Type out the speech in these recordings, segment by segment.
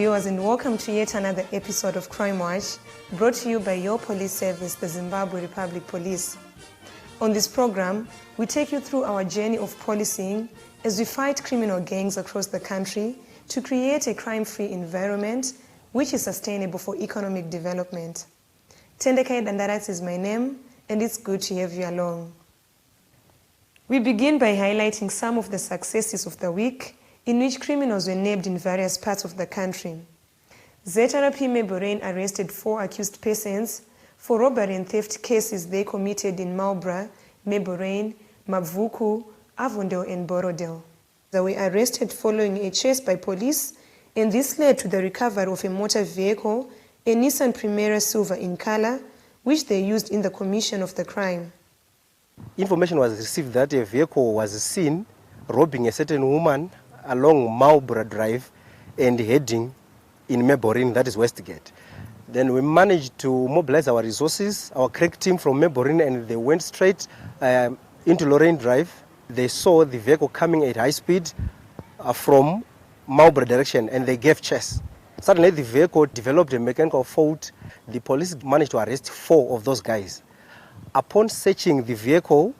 viewers, and welcome to yet another episode of Crime Watch, brought to you by your police service, the Zimbabwe Republic Police. On this program, we take you through our journey of policing as we fight criminal gangs across the country to create a crime-free environment which is sustainable for economic development. Tendekai Dandaras is my name, and it's good to have you along. We begin by highlighting some of the successes of the week in which criminals were nabbed in various parts of the country. ZRP Meborain arrested 4 accused persons for robbery and theft cases they committed in Marlborough, Meborain, Mavuku, Avondale and Borodale. They were arrested following a chase by police, and this led to the recovery of a motor vehicle, a Nissan Primera Silver in color, which they used in the commission of the crime. Information was received that a vehicle was seen robbing a certain woman along Marlborough Drive and heading in Meborain, that is Westgate. Then we managed to mobilize our resources, our crack team from Meborain, and they went straight into Lorraine Drive. They saw the vehicle coming at high speed from Marlborough direction, and they gave chase. Suddenly the vehicle developed a mechanical fault. The police managed to arrest 4 of those guys. Upon searching the vehicle,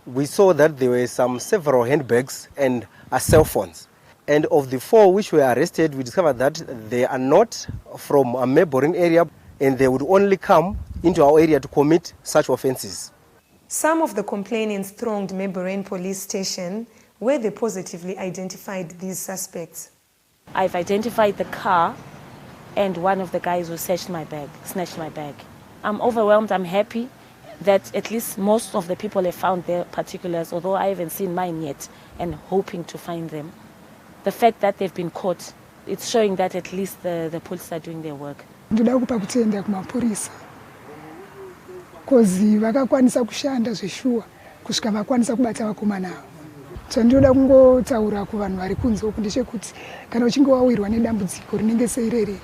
we saw that there were several handbags and cell phones. And of the 4 which were arrested, we discovered that they are not from a Meborain area, and they would only come into our area to commit such offenses. Some of the complainants thronged Meborain police station, where they positively identified these suspects. I've identified the car, and one of the guys who snatched my bag. I'm overwhelmed. I'm happy that at least most of the people have found their particulars, although I haven't seen mine yet, and hoping to find them. The fact that they've been caught, it's showing that at least the police are doing their work. Ndoda kupa kutenda kumapurisa kozi vakakwanisa kushanda zveshuwa kusvika vakwanisa kubata vakomana avo. Chandinoda kungotaura kuvanhu vari kunze uku ndechekuti kana uchinge wawirwa nedambudziko rinenge seireri,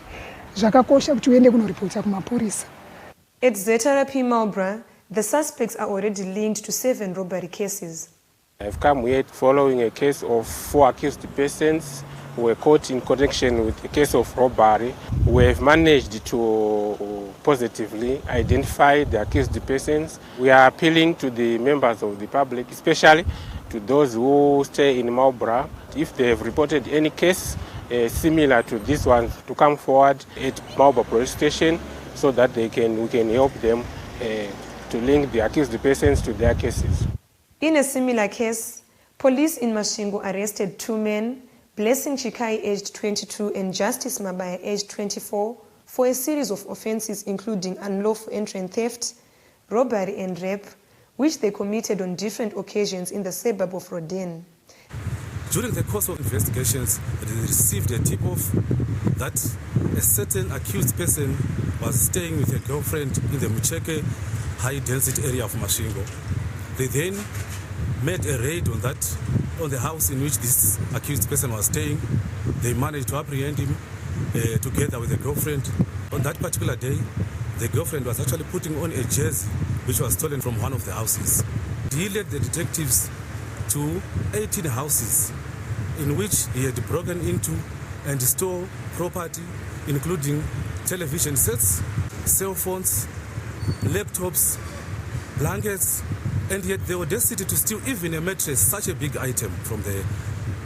zvakakosha kuti uende kunoripota kumapurisa. At ZRP Marlborough, the suspects are already linked to 7 robbery cases. I've come here following a case of 4 accused persons who were caught in connection with a case of robbery. We have managed to positively identify the accused persons. We are appealing to the members of the public, especially to those who stay in Marlborough, if they have reported any case similar to this one, to come forward at Marlborough Police Station so that we can help them to link the accused persons to their cases. In a similar case, police in Masvingo arrested 2 men, Blessing Chikai aged 22 and Justice Mabaya aged 24, for a series of offences including unlawful entry and theft, robbery and rape, which they committed on different occasions in the suburb of Rodin. During the course of investigations, they received a tip-off that a certain accused person was staying with a girlfriend in the Mucheke high-density area of Masvingo. They then made a raid on the house in which this accused person was staying. They managed to apprehend him together with the girlfriend. On that particular day, the girlfriend was actually putting on a jersey which was stolen from one of the houses. He led the detectives to 18 houses in which he had broken into and stole property, including television sets, cell phones, laptops, blankets, and yet the audacity to steal even a mattress, such a big item, from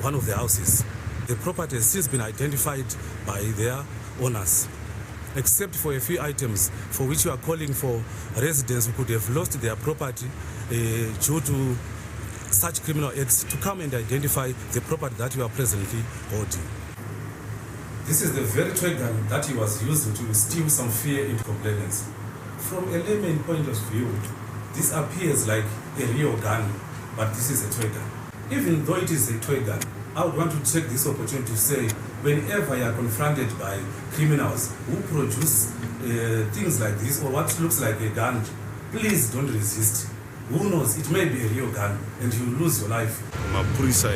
one of the houses. The property has since been identified by their owners, except for a few items for which you are calling for residents who could have lost their property due to such criminal acts to come and identify the property that you are presently holding. This is the very toy gun that he was using to steal some fear into complainants. From a layman point of view, this appears like a real gun, but this is a toy gun. Even though it is a toy gun, I would want to take this opportunity to say, whenever you are confronted by criminals who produce things like this or what looks like a gun, please don't resist. Who knows, it may be a real gun and you lose your life. Mapurisa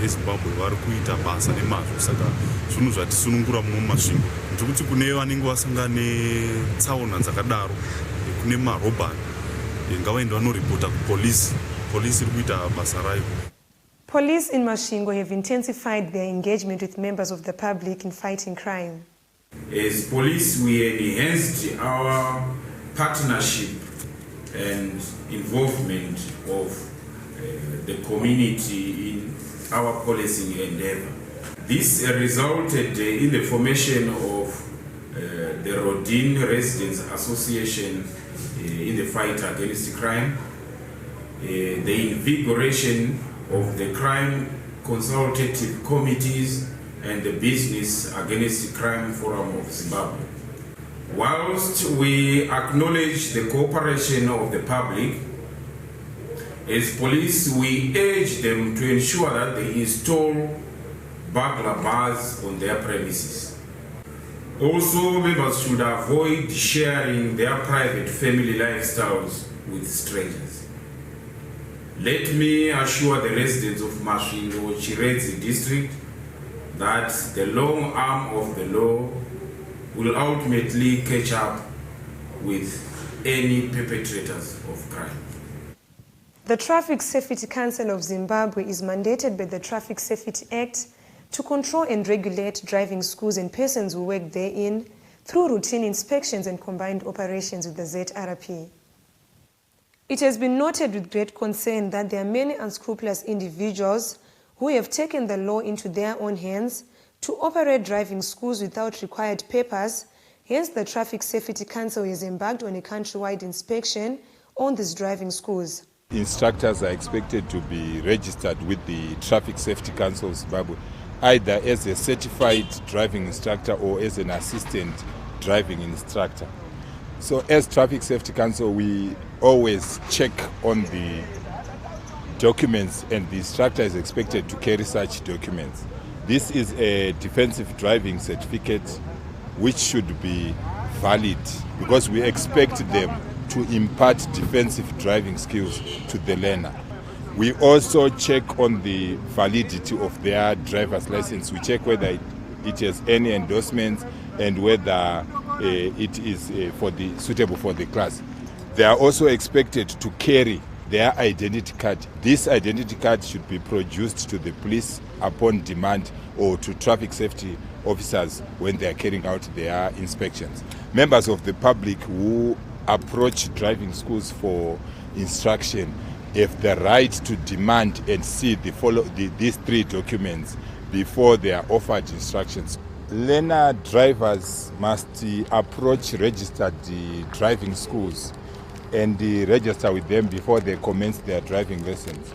eZimbabwe vari kuita basa nemazvo, saka zvinhu zvatisunungura mumwe masvingo ndikuti kune vanenge vasangana netsaona dzakadaro, kune marobhari ngavaenda vanoripota kupolisi. Polisi iri kuita basa rayo. Police in Masvingo have intensified their engagement with members of the public in fighting crime. As police, we enhanced our partnership and involvement of the community in our policing endeavor. This resulted in the formation of the Rodin Residents Association in the fight against crime, the invigoration of the crime consultative committees and the Business Against Crime Forum of Zimbabwe. Whilst we acknowledge the cooperation of the public, as police we urge them to ensure that they install burglar bars on their premises. Also, members should avoid sharing their private family lifestyles with strangers. Let me assure the residents of Masvingo, Chiredzi district that the long arm of the law will ultimately catch up with any perpetrators of crime. The Traffic Safety Council of Zimbabwe is mandated by the Traffic Safety Act to control and regulate driving schools and persons who work therein through routine inspections and combined operations with the ZRP. It has been noted with great concern that there are many unscrupulous individuals who have taken the law into their own hands to operate driving schools without required papers. Hence, the Traffic Safety Council has embarked on a countrywide inspection on these driving schools. Instructors are expected to be registered with the Traffic Safety Council of Zimbabwe, either as a certified driving instructor or as an assistant driving instructor. So as Traffic Safety Council, we always check on the documents, and the instructor is expected to carry such documents. This is a defensive driving certificate which should be valid because we expect them to impart defensive driving skills to the learner. We also check on the validity of their driver's license. We check whether it has any endorsements and whether it is suitable for the class. They are also expected to carry their identity card. This identity card should be produced to the police upon demand or to traffic safety officers when they are carrying out their inspections. Members of the public who approach driving schools for instruction have the right to demand and see these three documents before they are offered instructions. Learner drivers must approach registered driving schools and register with them before they commence their driving lessons.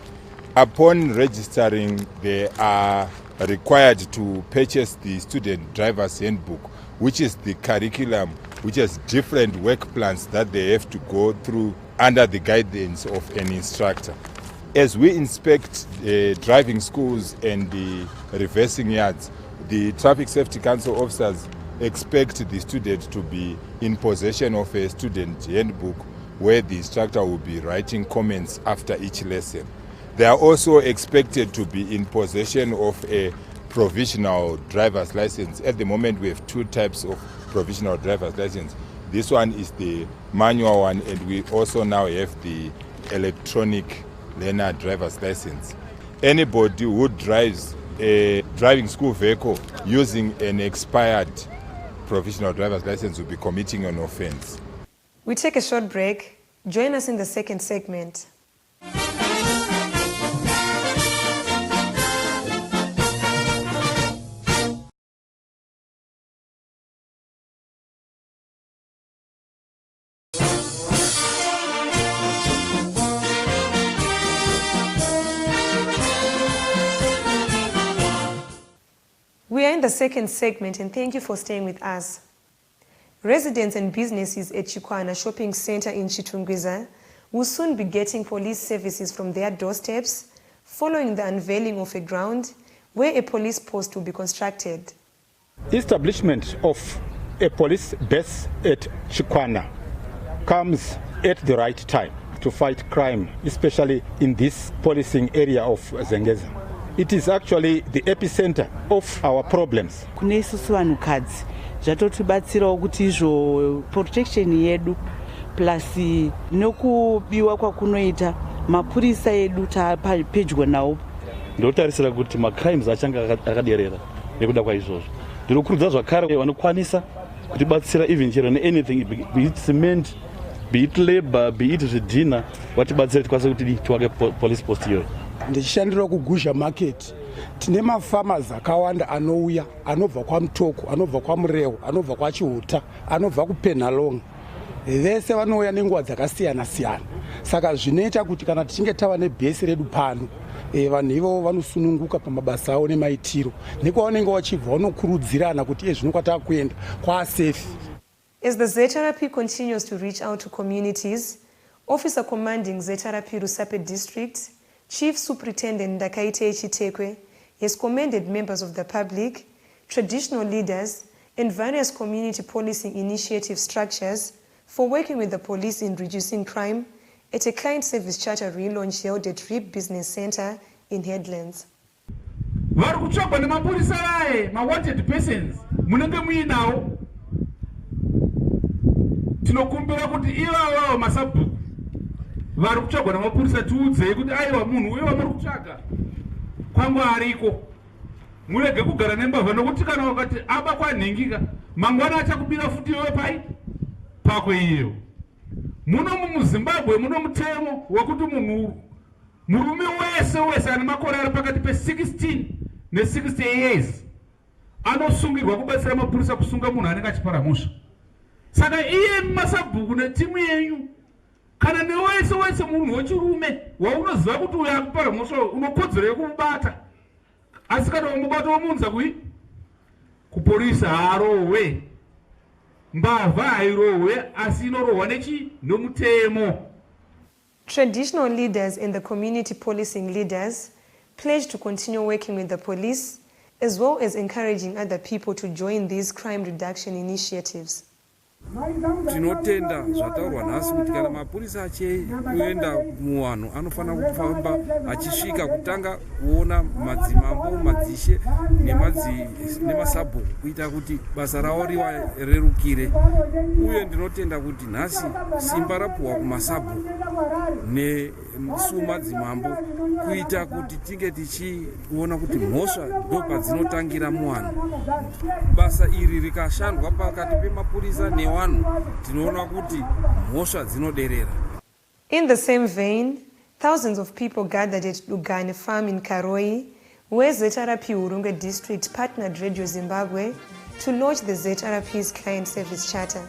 Upon registering, they are required to purchase the student driver's handbook, which is the curriculum which has different work plans that they have to go through under the guidance of an instructor. As we inspect driving schools and the reversing yards, the Traffic Safety Council officers expect the student to be in possession of a student handbook where the instructor will be writing comments after each lesson. They are also expected to be in possession of a provisional driver's license. At the moment, we have two types of provisional driver's license. This one is the manual one, and we also now have the electronic learner driver's license. Anybody who drives a driving school vehicle using an expired provisional driver's license will be committing an offense. We take a short break. Join us in the second segment. We are in the second segment, and thank you for staying with us. Residents and businesses at Chikwana Shopping Center in Chitungwiza will soon be getting police services from their doorsteps following the unveiling of a ground where a police post will be constructed. Establishment of a police base at Chikwana comes at the right time to fight crime, especially in this policing area of Zengeza. It is actually the epicenter of our problems. Zvatotibatsirawo kuti izvo protection yedu plus nokubiwa kwakunoita mapurisa edu tapedyo nawo ndotarisira kuti macrimes achanga akaderera nekuda kwaizvozvo. Ndinokurudzira zvakare vanokwanisa kutibatsira even chero neanything, be it cement, be it labor, be it zvidhina, vatibatsire tikwanise kuti tiwake police post iyoyo. Ndichishandira kuguzha market. Tine mafarmers akawanda anouya, anobva kwaMutoko, anobva kwaMurewo, anobva kwaChihuta, anobva kuPenhalong. Vese vanouya nenguva dzakasiyana siyana. Saka zvinoita kuti kana tichinge tava nebhesi redu pano, vanhu ivo vanosununguka pamabasa avo nemaitiro. Nekwavanenge vachibva vanokurudzirana kuti zvinokwata kuenda kwasafe. As the ZRP continues to reach out to communities, Officer Commanding ZRP Rusape District, Chief Superintendent Ndakaite Chitekwe, has commended members of the public, traditional leaders, and various community policing initiative structures for working with the police in reducing crime at a client service charter relaunch held at RIP Business Center in Headlands. Varukuchogwa nemapurisa vaye, wanted persons, munenge muinawo. Tinokumbira kuti ivavo masabhuku varikuchogwa nemapurisa tiudzei kuti aiwa munhu uyo wamuri kutsvaga kwangu ariko. Murege kugara nembavha nokuti kana wakati aba kwanhingika mangwana achakubira futi iwe pako iyo. Muno muZimbabwe muno mutemo wekuti munhu murume wese ane makore ari pakati pe16 ne60 years anosungirwa kubatsira mapurisa kusunga munhu anenge achipara mhosva. Saka iye masabhuku netimu yenyu kana newese munhu wechirume waunoziva kuti uyo akupara mhosva unokodzero yekumubata, asi kana umubata womunza kupolisa harohwe, mbavha hairohwe, asi inorohwa nomutemo. Traditional leaders and the community policing leaders pledge to continue working with the police as well as encouraging other people to join these crime reduction initiatives. Tinotenda zvataurwa nhasi kuti kana mapurisa achienda muvanhu anofanira kufamba achisvika kutanga kuona madzimambo, madzishe nemasabhuku kuita kuti basa ravo rerukire. Uye ndinotenda kuti nhasi simba rapuhwa kumasabhuku nesu madzimambo kuita kuti tinge tichiona kuti mhosva ndopadzinotangira muvanhu. Basa iri rikashandwa pakati pemapurisa nevanhu tinoona kuti mhosva dzinoderera. In the same vein, thousands of people gathered at Lugane Farm in Karoi, where ZRP Urunga District partnered Radio Zimbabwe to launch the ZRP's Client Service Charter.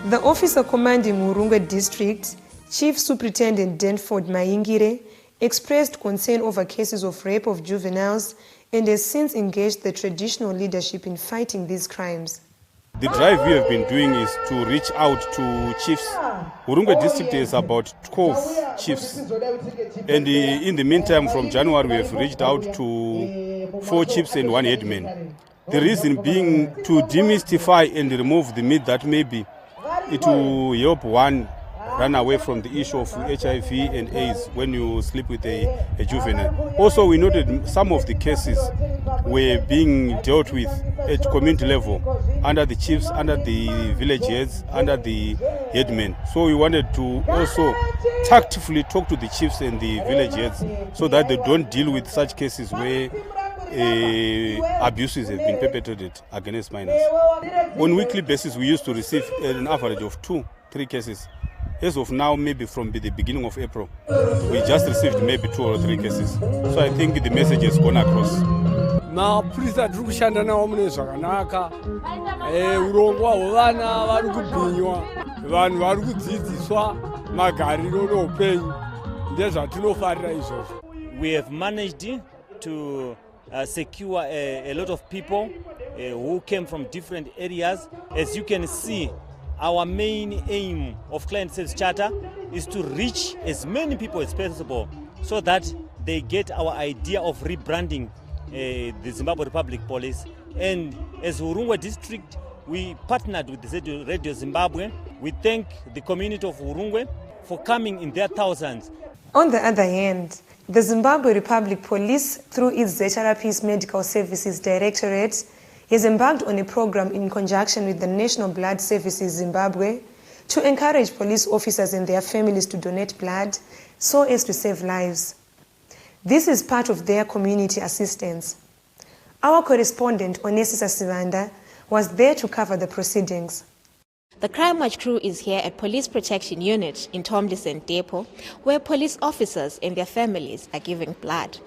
The officer commanding Urunga District, Chief Superintendent Denford Maingire, expressed concern over cases of rape of juveniles and has since engaged the traditional leadership in fighting these crimes. The drive we have been doing is to reach out to chiefs. Urunga District is about 12 chiefs. And in the meantime, from January, we have reached out to 4 chiefs and 1 headman. The reason being to demystify and remove the myth that maybe it will help one run away from the issue of HIV and AIDS when you sleep with a juvenile. Also, we noted some of the cases were being dealt with at community level, under the chiefs, under the village heads, under the headmen. So we wanted to also tactfully talk to the chiefs and the village heads so that they don't deal with such cases where abuses have been perpetrated against minors. On a weekly basis, we used to receive an average of 2-3 cases. As of now, maybe from the beginning of April, we just received maybe 2 or 3 cases. So I think the message has gone across. Mapurisa tiri kushanda nawo mune zvakanaka, urongwa hwevana vari kubhinywa, vanhu vari kudzidziswa magariro noupenyu, ndezvatinofarira izvozvo. We have managed to secure a lot of people who came from different areas. As you can see, our main aim of Client Service Charter is to reach as many people as possible so that they get our idea of rebranding the Zimbabwe Republic Police. And as Urungwe District, we partnered with the Radio Zimbabwe. We thank the community of Urungwe for coming in their thousands. On the other hand, the Zimbabwe Republic Police, through its ZRP's Medical Services Directorate, has embarked on a program in conjunction with the National Blood Services Zimbabwe to encourage police officers and their families to donate blood so as to save lives. This is part of their community assistance. Our correspondent, Onesisa Sivanda, was there to cover the proceedings. The Crime Watch crew is here at Police Protection Unit in Tomlinson Depot, where police officers and their families are giving blood.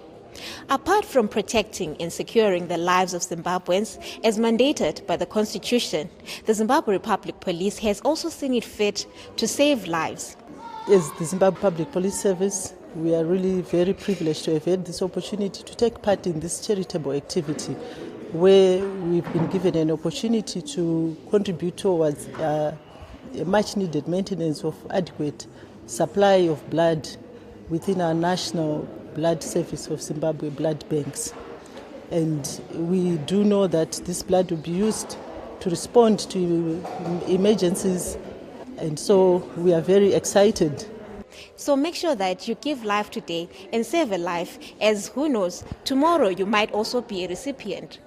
Apart from protecting and securing the lives of Zimbabweans, as mandated by the Constitution, the Zimbabwe Republic Police has also seen it fit to save lives. As the Zimbabwe Public Police Service, we are really very privileged to have had this opportunity to take part in this charitable activity, where we've been given an opportunity to contribute towards a much-needed maintenance of adequate supply of blood within our national blood service of Zimbabwe blood banks. And we do know that this blood will be used to respond to emergencies, and so we are very excited. So make sure that you give life today and save a life, as who knows, tomorrow you might also be a recipient.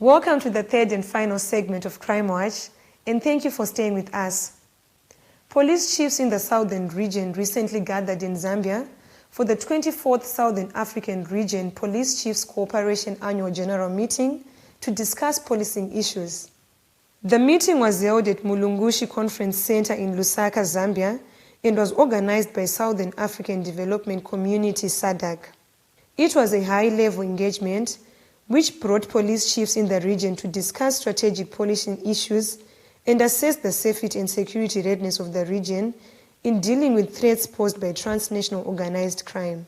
Welcome to the third and final segment of Crime Watch, and thank you for staying with us. Police chiefs in the Southern Region recently gathered in Zambia for the 24th Southern African Region Police Chiefs Cooperation Annual General Meeting to discuss policing issues. The meeting was held at Mulungushi Conference Center in Lusaka, Zambia, and was organized by Southern African Development Community SADC. It was a high-level engagement which brought police chiefs in the region to discuss strategic policing issues and assess the safety and security readiness of the region in dealing with threats posed by transnational organized crime.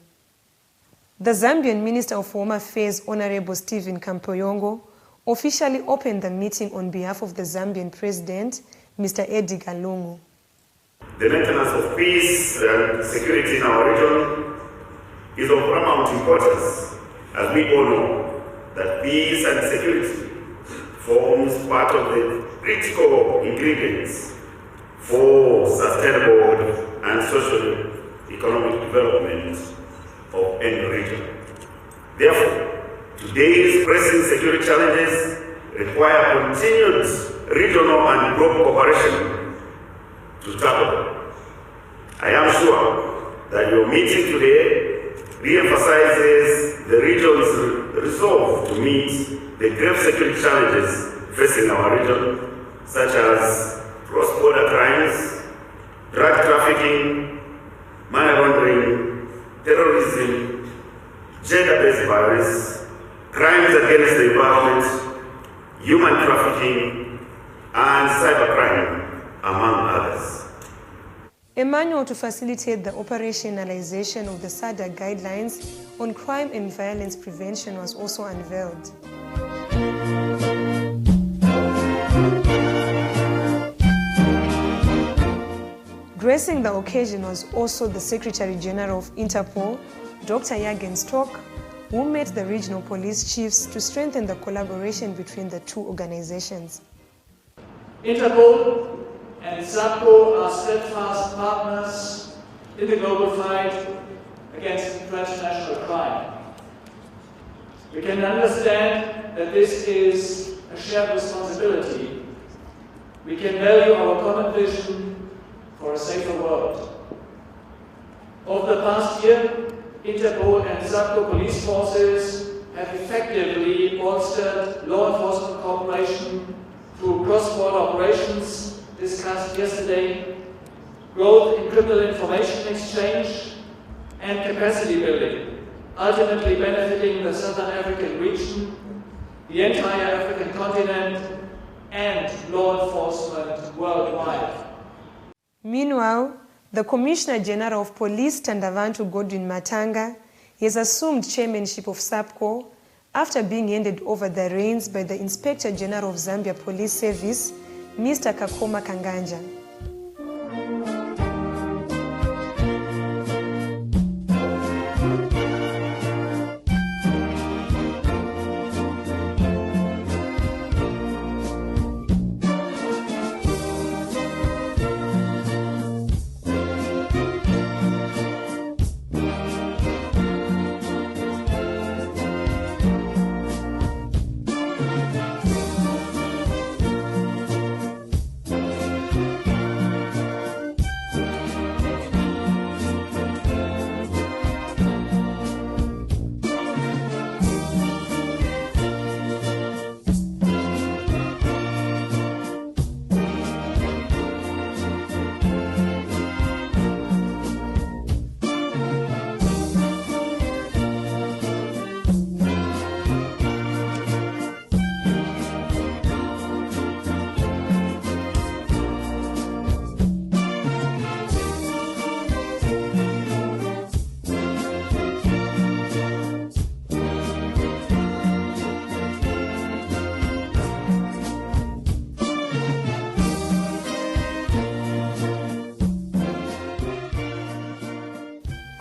The Zambian Minister of Home Affairs, Honorable Stephen Kampoyongo, officially opened the meeting on behalf of the Zambian President, Mr. Eddie Galungu. The maintenance of peace and security in our region is of paramount importance, as we all know that peace and security forms part of the critical ingredients for sustainable and socio-economic development of any region. Therefore, today's pressing security challenges require continued regional and global cooperation to tackle them. I am sure that your meeting today re-emphasizes the region's resolve to meet the grave security challenges facing our region, such as cross-border crimes, drug trafficking, money laundering, terrorism, gender-based violence, crimes against the environment, human trafficking, and cybercrime, among others. A manual to facilitate the operationalization of the SADC guidelines on crime and violence prevention was also unveiled. Gracing the occasion was also the Secretary General of Interpol, Dr. Jürgen Stock, who met the regional police chiefs to strengthen the collaboration between the two organizations. Interpol and SAPCO are steadfast partners in the global fight against transnational crime. We can understand that this is a shared responsibility. We can value our common vision for a safer world. Over the past year, Interpol and SAPCO police forces have effectively bolstered law enforcement cooperation through cross-border operations discussed yesterday, growth in criminal information exchange, and capacity building, ultimately benefiting the Southern African region, the entire African continent, and law enforcement worldwide. Meanwhile, the Commissioner General of Police, Tandavantu Godwin Matanga, has assumed chairmanship of SAPCO after being handed over the reins by the Inspector General of Zambia Police Service, Mr. Kakoma Kanganja.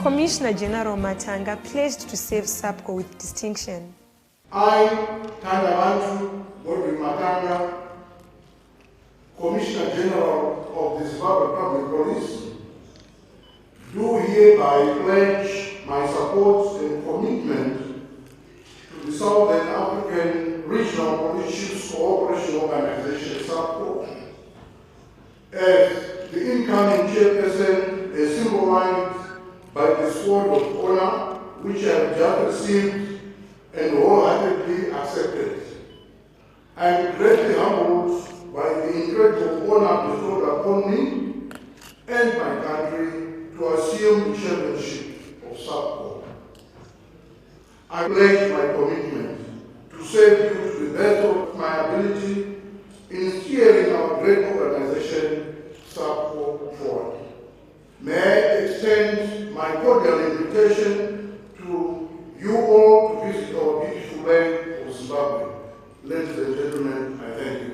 Commissioner General Matanga pledged to save SAPCO with distinction. I, Tandavantu Godwin Matanga, Commissioner General of the Zimbabwe Public Police, do hereby pledge my support and commitment to the Southern African Regional Police Chiefs Cooperation Organization, SAPCO, as the incoming chairperson is symbolized by the sword of honor which I have just received and wholeheartedly accepted. I am greatly humbled by the incredible honor bestowed upon me and my country to assume the chairmanship of SAPCO. I pledge my commitment to serve you to the best of my ability in steering our great organization, SAPCO, forward. May I extend my cordial invitation to you all to visit our beautiful land of Zimbabwe. Ladies and gentlemen, I thank you.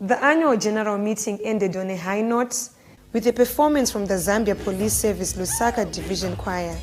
The annual general meeting ended on a high note with a performance from the Zambia Police Service Lusaka Division Choir.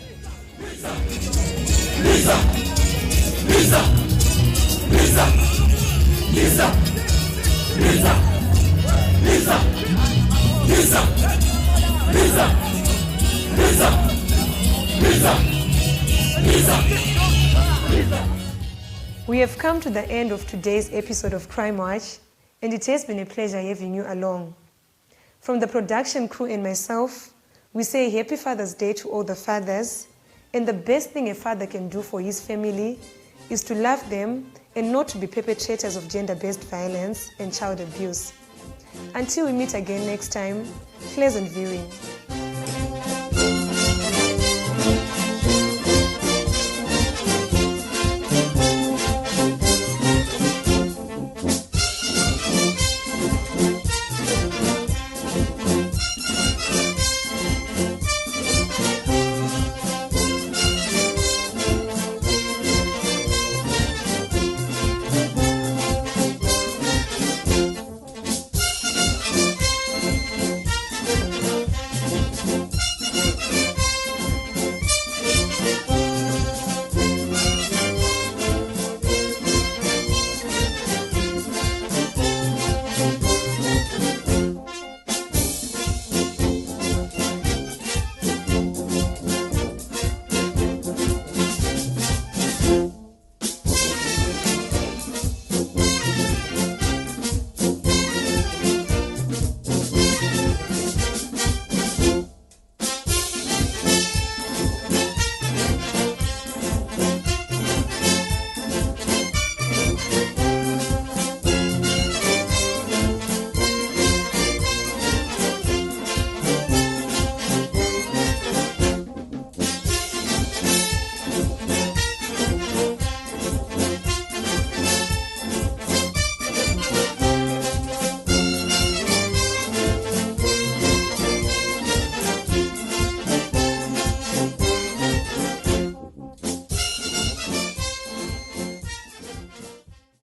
We have come to the end of today's episode of Crime Watch, and it has been a pleasure having you along. From the production crew and myself, we say Happy Father's Day to all the fathers, and the best thing a father can do for his family is to love them and not to be perpetrators of gender-based violence and child abuse. Until we meet again next time, pleasant viewing.